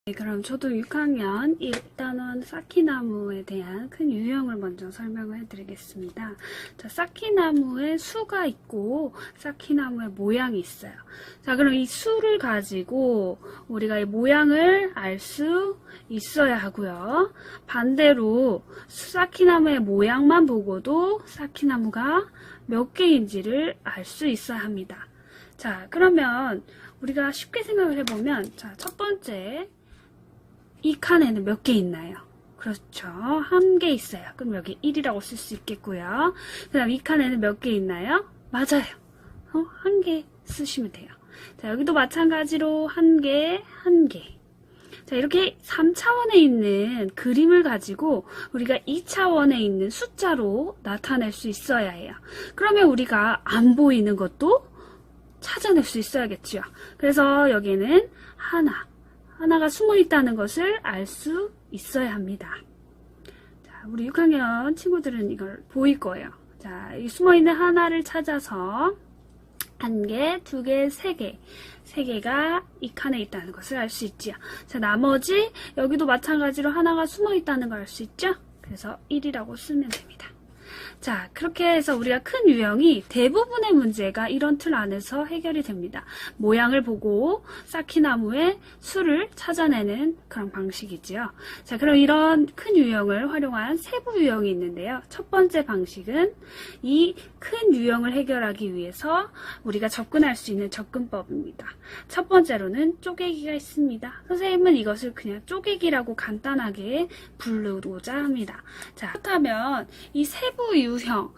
네, 그럼 저도 6학년 1단원 사키나무에 대한 큰 유형을 먼저 설명을 해드리겠습니다. 자, 사키나무에 수가 있고 사키나무의 모양이 있어요. 자, 그럼 이 수를 가지고 우리가 이 모양을 알 수 있어야 하고요. 반대로 사키나무의 모양만 보고도 사키나무가 몇 개인지를 알 수 있어야 합니다. 자, 그러면 우리가 쉽게 생각을 해보면, 자, 첫 번째, 이 칸에는 몇 개 있나요? 그렇죠. 한 개 있어요. 그럼 여기 1이라고 쓸 수 있겠고요. 그 다음 이 칸에는 몇 개 있나요? 맞아요. 한 개 쓰시면 돼요. 자, 여기도 마찬가지로 한 개, 한 개. 자, 이렇게 3차원에 있는 그림을 가지고 우리가 2차원에 있는 숫자로 나타낼 수 있어야 해요. 그러면 우리가 안 보이는 것도 찾아낼 수 있어야겠죠. 그래서 여기는 하나가 숨어 있다는 것을 알 수 있어야 합니다. 자, 우리 6학년 친구들은 이걸 보일 거예요. 자, 이 숨어 있는 하나를 찾아서 한 개, 두 개, 세 개. 세 개가 이 칸에 있다는 것을 알 수 있지요. 자, 나머지 여기도 마찬가지로 하나가 숨어 있다는 걸 알 수 있죠. 그래서 1이라고 쓰면 됩니다. 자, 그렇게 해서 우리가 큰 유형이 대부분의 문제가 이런 틀 안에서 해결이 됩니다. 모양을 보고 사키나무의 수를 찾아내는 그런 방식이지요. 자, 그럼 이런 큰 유형을 활용한 세부 유형이 있는데요. 첫 번째 방식은 이 큰 유형을 해결하기 위해서 우리가 접근할 수 있는 접근법입니다. 첫 번째로는 쪼개기가 있습니다. 선생님은 이것을 그냥 쪼개기라고 간단하게 부르고자 합니다. 자, 그렇다면 이 세부 유형,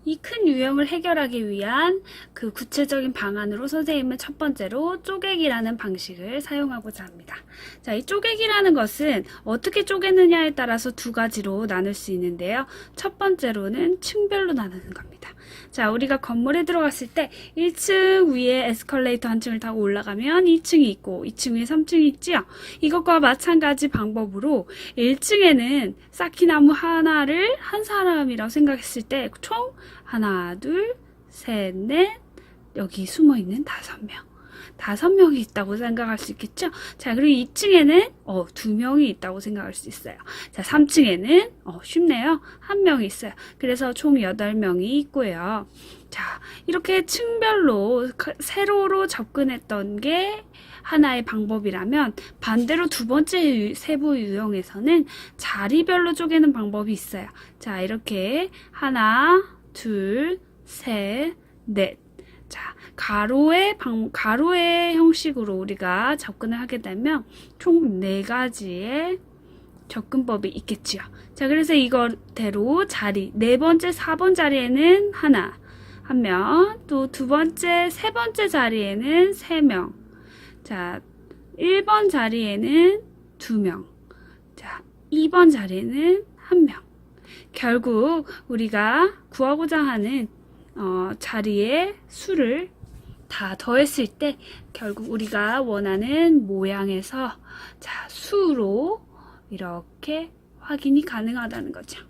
이 큰 유형을 해결하기 위한 그 구체적인 방안으로 선생님은 첫 번째로 쪼개기라는 방식을 사용하고자 합니다. 자, 이 쪼개기라는 것은 어떻게 쪼개느냐에 따라서 두 가지로 나눌 수 있는데요. 첫 번째로는 층별로 나누는 겁니다. 자, 우리가 건물에 들어갔을 때 1층 위에 에스컬레이터 한 층을 타고 올라가면 2층이 있고 2층 위에 3층이 있지요. 이것과 마찬가지 방법으로 1층에는 사키나무 하나를 한 사람이라고 생각했을 때 총 하나, 둘, 셋, 넷, 여기 숨어있는 5명. 5명이 있다고 생각할 수 있겠죠? 자, 그리고 2층에는 2명이 있다고 생각할 수 있어요. 자, 3층에는 쉽네요. 1명이 있어요. 그래서 총 8명이 있고요. 자, 이렇게 층별로 세로로 접근했던 게 하나의 방법이라면 반대로 두 번째 세부 유형에서는 자리별로 쪼개는 방법이 있어요. 자, 이렇게 하나, 둘, 셋, 넷. 자, 가로의 형식으로 우리가 접근을 하게 되면 총 4가지의 접근법이 있겠지요. 자, 그래서 이거대로 자리, 4번째, 4번 자리에는 한 명, 또 두 번째, 세 번째 자리에는 3명, 자, 1번 자리에는 2명, 자, 2번 자리에는 1명. 결국 우리가 구하고자 하는 자리의 수를 다 더했을 때 결국 우리가 원하는 모양에서 자, 수로 이렇게 확인이 가능하다는 거죠.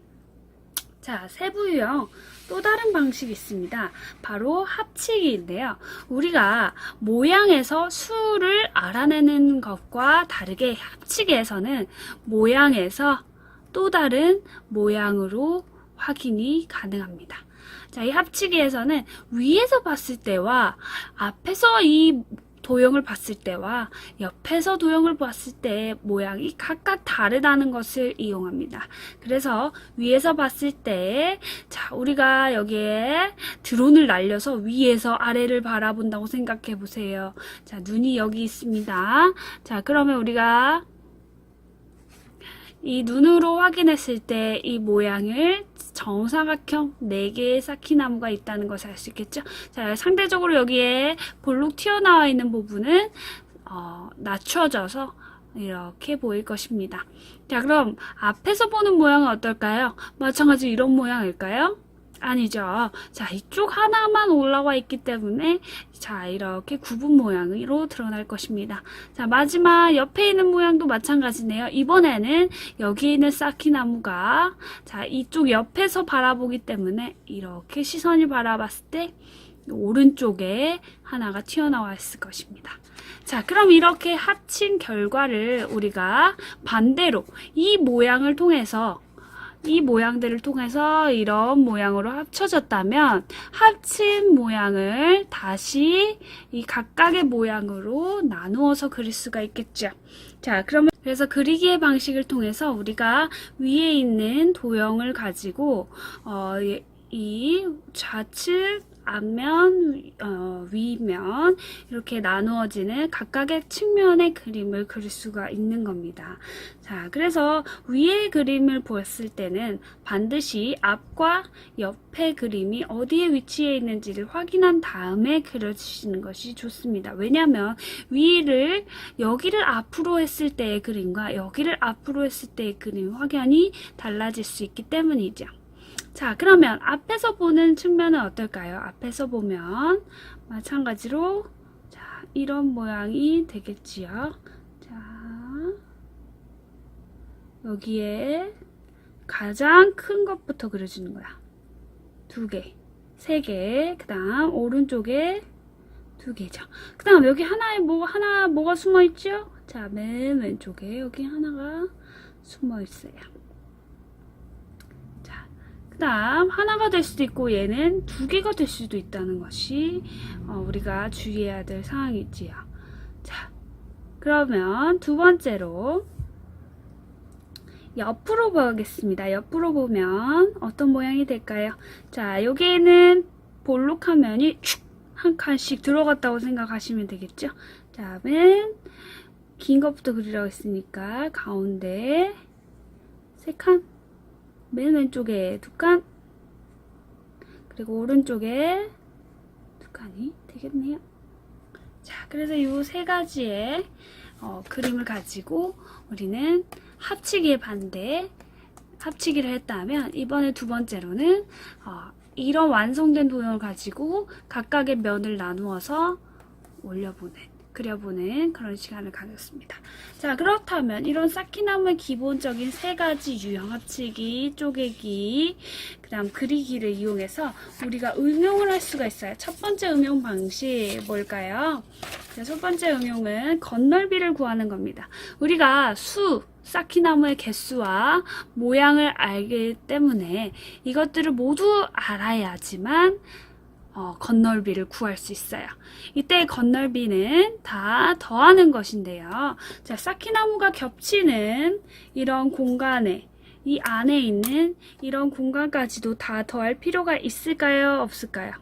자, 세부 유형 또 다른 방식이 있습니다. 바로 합치기인데요. 우리가 모양에서 수를 알아내는 것과 다르게 합치기에서는 모양에서 또 다른 모양으로 확인이 가능합니다. 자, 이 합치기에서는 위에서 봤을 때와 앞에서 이 도형을 봤을 때와 옆에서 도형을 봤을 때 모양이 각각 다르다는 것을 이용합니다. 그래서 위에서 봤을 때, 자, 우리가 여기에 드론을 날려서 위에서 아래를 바라본다고 생각해 보세요. 자, 눈이 여기 있습니다. 자, 그러면 우리가 이 눈으로 확인했을 때 이 모양을 정사각형 4개의 사키나무가 있다는 것을 알 수 있겠죠? 자, 상대적으로 여기에 볼록 튀어나와 있는 부분은 낮춰져서 이렇게 보일 것입니다. 자, 그럼 앞에서 보는 모양은 어떨까요? 마찬가지로 이런 모양일까요? 아니죠. 자, 이쪽 하나만 올라와 있기 때문에 자, 이렇게 구분 모양으로 드러날 것입니다. 자, 마지막 옆에 있는 모양도 마찬가지네요. 이번에는 여기 있는 사키나무가 자, 이쪽 옆에서 바라보기 때문에 이렇게 시선을 바라봤을 때 오른쪽에 하나가 튀어나와 있을 것입니다. 자, 그럼 이렇게 합친 결과를 우리가 반대로 이 모양들을 통해서 이런 모양으로 합쳐졌다면 합친 모양을 다시 이 각각의 모양으로 나누어서 그릴 수가 있겠죠. 자, 그러면 그래서 그리기의 방식을 통해서 우리가 위에 있는 도형을 가지고 이 좌측, 앞면, 위면 이렇게 나누어지는 각각의 측면의 그림을 그릴 수가 있는 겁니다. 자, 그래서 위의 그림을 보았을 때는 반드시 앞과 옆의 그림이 어디에 위치해 있는지를 확인한 다음에 그려주시는 것이 좋습니다. 왜냐하면 여기를 앞으로 했을 때의 그림과 여기를 앞으로 했을 때의 그림이 확연히 달라질 수 있기 때문이죠. 자, 그러면 앞에서 보는 측면은 어떨까요? 앞에서 보면 마찬가지로 자, 이런 모양이 되겠지요. 자, 여기에 가장 큰 것부터 그려주는 거야. 2개, 3개, 그 다음 오른쪽에 2개죠. 그 다음 여기 뭐가 숨어 있죠? 자, 맨 왼쪽에 여기 하나가 숨어 있어요. 그 다음 하나가 될 수도 있고 얘는 2개가 될 수도 있다는 것이 우리가 주의해야 될 사항이지요. 자, 그러면 두 번째로 옆으로 보겠습니다. 옆으로 보면 어떤 모양이 될까요? 자, 여기에는 볼록 화면이 축 한 칸씩 들어갔다고 생각하시면 되겠죠? 자, 맨 긴 것부터 그리라고 했으니까 가운데 3칸, 맨 왼쪽에 2칸, 그리고 오른쪽에 2칸이 되겠네요. 자, 그래서 이 3가지의 그림을 가지고 우리는 합치기의 반대, 합치기를 했다면 이번에 두 번째로는 이런 완성된 도형을 가지고 각각의 면을 나누어서 그려보는 그런 시간을 가졌습니다. 자, 그렇다면 이런 쌓기나무의 기본적인 3가지 유형, 합치기, 쪼개기, 그 다음 그리기를 이용해서 우리가 응용을 할 수가 있어요. 첫 번째 응용 방식 뭘까요? 자, 첫 번째 응용은 건널비를 구하는 겁니다. 우리가 쌓기나무의 개수와 모양을 알기 때문에 이것들을 모두 알아야지만 건널비를 구할 수 있어요. 이때 건널비는 다 더하는 것인데요. 자, 쌓기나무가 겹치는 이런 공간에 이 안에 있는 이런 공간까지도 다 더할 필요가 있을까요? 없을까요?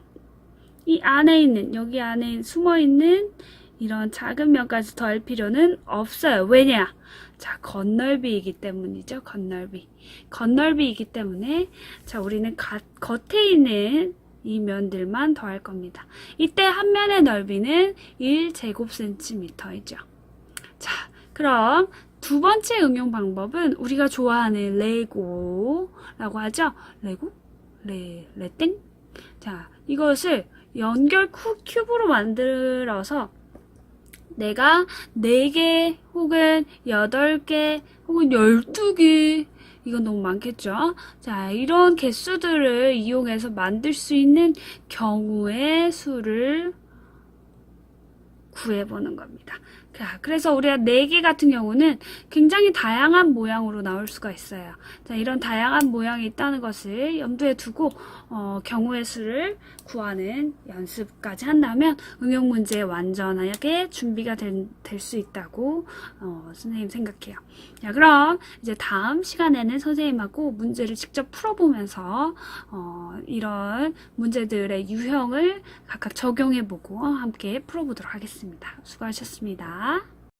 이 안에 있는 여기 안에 숨어있는 이런 작은 면까지 더할 필요는 없어요. 왜냐? 자, 건널비이기 때문이죠. 건널비이기 때문에 자, 우리는 겉에 있는 이 면들만 더할 겁니다. 이때 한 면의 넓이는 1제곱센티미터이죠. 자, 그럼 두 번째 응용 방법은 우리가 좋아하는 레고라고 하죠. 레땡? 자, 이것을 연결 큐브로 만들어서 내가 4개 혹은 8개 혹은 12개, 이건 너무 많겠죠? 자, 이런 개수들을 이용해서 만들 수 있는 경우의 수를 구해보는 겁니다. 자, 그래서 우리가 4개 같은 경우는 굉장히 다양한 모양으로 나올 수가 있어요. 자, 이런 다양한 모양이 있다는 것을 염두에 두고 경우의 수를 구하는 연습까지 한다면 응용 문제에 완전하게 준비가 될 수 있다고 선생님 생각해요. 자, 그럼 이제 다음 시간에는 선생님하고 문제를 직접 풀어보면서 이런 문제들의 유형을 각각 적용해보고 함께 풀어보도록 하겠습니다. 수고하셨습니다.